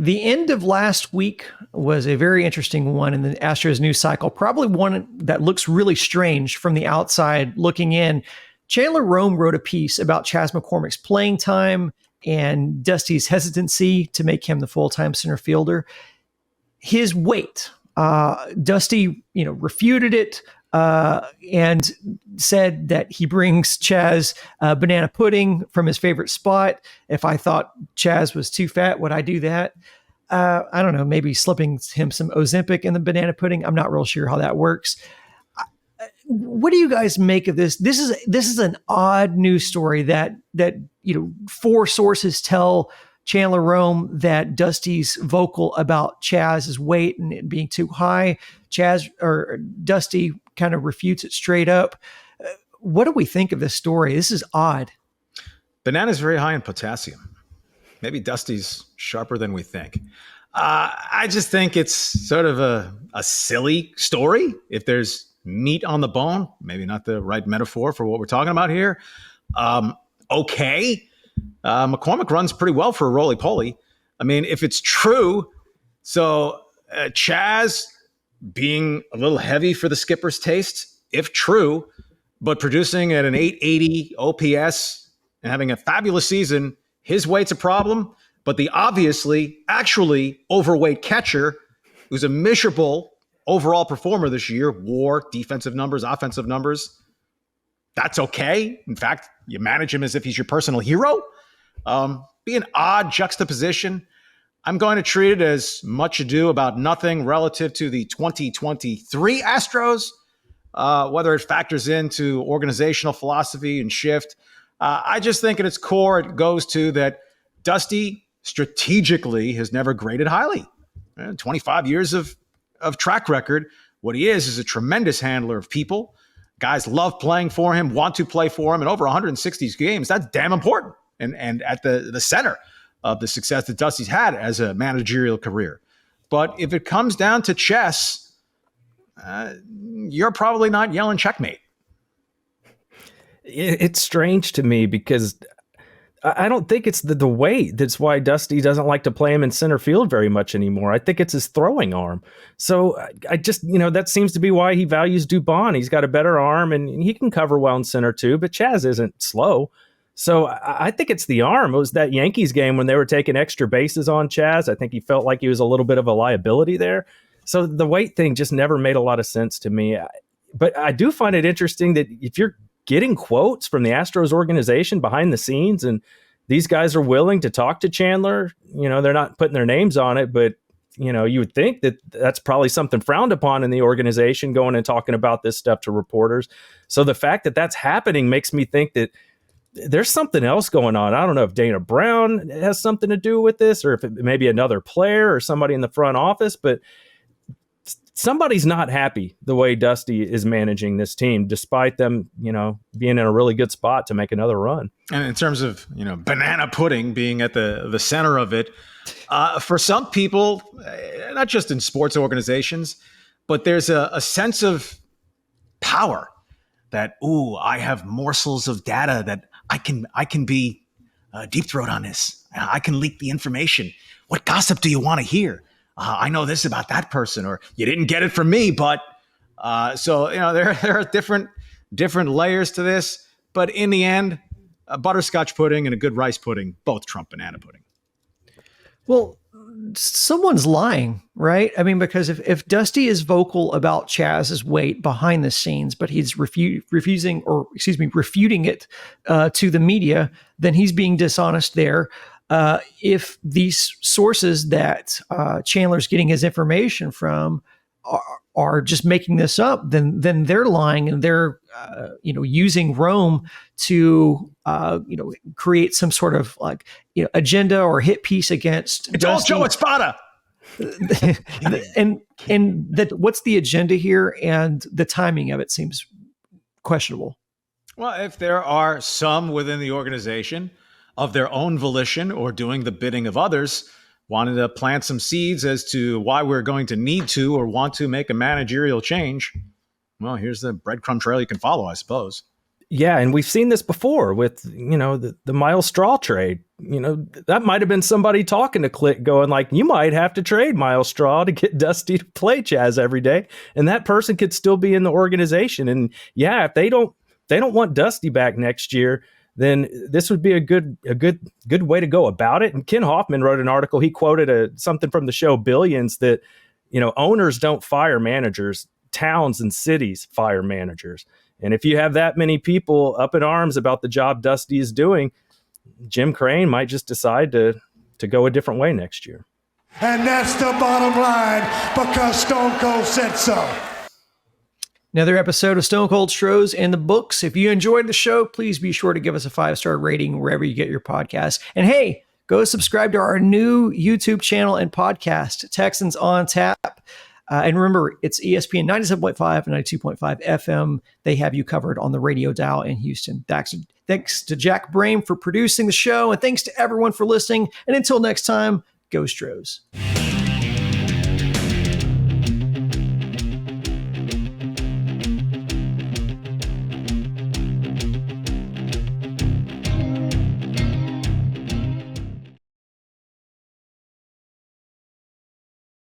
The end of last week was a very interesting one in the Astros news cycle, probably one that looks really strange from the outside looking in. Chandler Rome wrote a piece about Chas McCormick's playing time and Dusty's hesitancy to make him the full-time center fielder. His weight, Dusty, refuted it and said that he brings Chas banana pudding from his favorite spot. If I thought Chas was too fat, would I do that? I don't know, maybe slipping him some Ozempic in the banana pudding. I'm not real sure how that works. What do you guys make of this? This is an odd news story that four sources tell Chandler Rome that Dusty's vocal about Chas's weight and it being too high. Dusty kind of refutes it straight up. What do we think of this story? This is odd. Banana's very high in potassium. Maybe Dusty's sharper than we think. I just think it's sort of a silly story. If there's meat on the bone, maybe not the right metaphor for what we're talking about here. Okay. McCormick runs pretty well for a roly-poly. I mean, if it's true, so Chas being a little heavy for the skipper's taste, if true, but producing at an 880 OPS and having a fabulous season, his weight's a problem. But the actually overweight catcher, who's a miserable overall performer this year, WAR, defensive numbers, offensive numbers, that's okay. In fact, you manage him as if he's your personal hero. Be an odd juxtaposition. I'm going to treat it as much ado about nothing relative to the 2023 Astros, whether it factors into organizational philosophy and shift. I just think at its core, it goes to that Dusty strategically has never graded highly. 25 years of track record. What he is a tremendous handler of people. Guys love playing for him, want to play for him, and over 160 games, that's damn important. And at the center of the success that Dusty's had as a managerial career. But if it comes down to chess, you're probably not yelling checkmate. It's strange to me because I don't think it's the weight that's why Dusty doesn't like to play him in center field very much anymore. I think it's his throwing arm. So I just, that seems to be why he values Dubon. He's got a better arm and he can cover well in center too, but Chas isn't slow. So I think it's the arm. It was that Yankees game when they were taking extra bases on Chas. I think he felt like he was a little bit of a liability there. So the weight thing just never made a lot of sense to me. But I do find it interesting that if you're getting quotes from the Astros organization behind the scenes and these guys are willing to talk to Chandler, they're not putting their names on it, but you would think that that's probably something frowned upon in the organization, going and talking about this stuff to reporters. So the fact that that's happening makes me think that there's something else going on. I don't know if Dana Brown has something to do with this or if it may be another player or somebody in the front office, but somebody's not happy the way Dusty is managing this team, despite them, being in a really good spot to make another run. And in terms of, banana pudding being at the center of it, for some people, not just in sports organizations, but there's a sense of power that, I have morsels of data that I can be deep throat on this. I can leak the information. What gossip do you want to hear? I know this about that person, or you didn't get it from me, but there are different layers to this. But in the end, a butterscotch pudding and a good rice pudding both trump banana pudding. Well, someone's lying, right? I mean, because if Dusty is vocal about Chas's weight behind the scenes, but he's refuting it to the media, then he's being dishonest there. If these sources that Chandler's getting his information from are just making this up, then they're lying and they're using Rome to create some sort of agenda or hit piece against. It's all Joe Espada. and that what's the agenda here, and the timing of it seems questionable. Well, if there are some within the organization of their own volition or doing the bidding of others, wanted to plant some seeds as to why we're going to need to or want to make a managerial change, well, here's the breadcrumb trail you can follow, I suppose. Yeah, and we've seen this before with, the Miles Straw trade. That might have been somebody talking to Click going like, you might have to trade Miles Straw to get Dusty to play Chaz every day. And that person could still be in the organization. And yeah, if they don't want Dusty back next year, then this would be a good way to go about it. And Ken Hoffman wrote an article. He quoted something from the show Billions that, owners don't fire managers, towns and cities fire managers. And if you have that many people up in arms about the job Dusty is doing, Jim Crane might just decide to go a different way next year. And that's the bottom line, because Stone Cold said so. Another episode of Stone Cold Stros in the books. If you enjoyed the show, please be sure to give us a 5-star rating wherever you get your podcasts. And hey, go subscribe to our new YouTube channel and podcast, Texans on Tap. And remember, it's ESPN 97.5 and 92.5 FM. They have you covered on the radio dial in Houston. Thanks to Jack Brame for producing the show, and thanks to everyone for listening. And until next time, go Stros.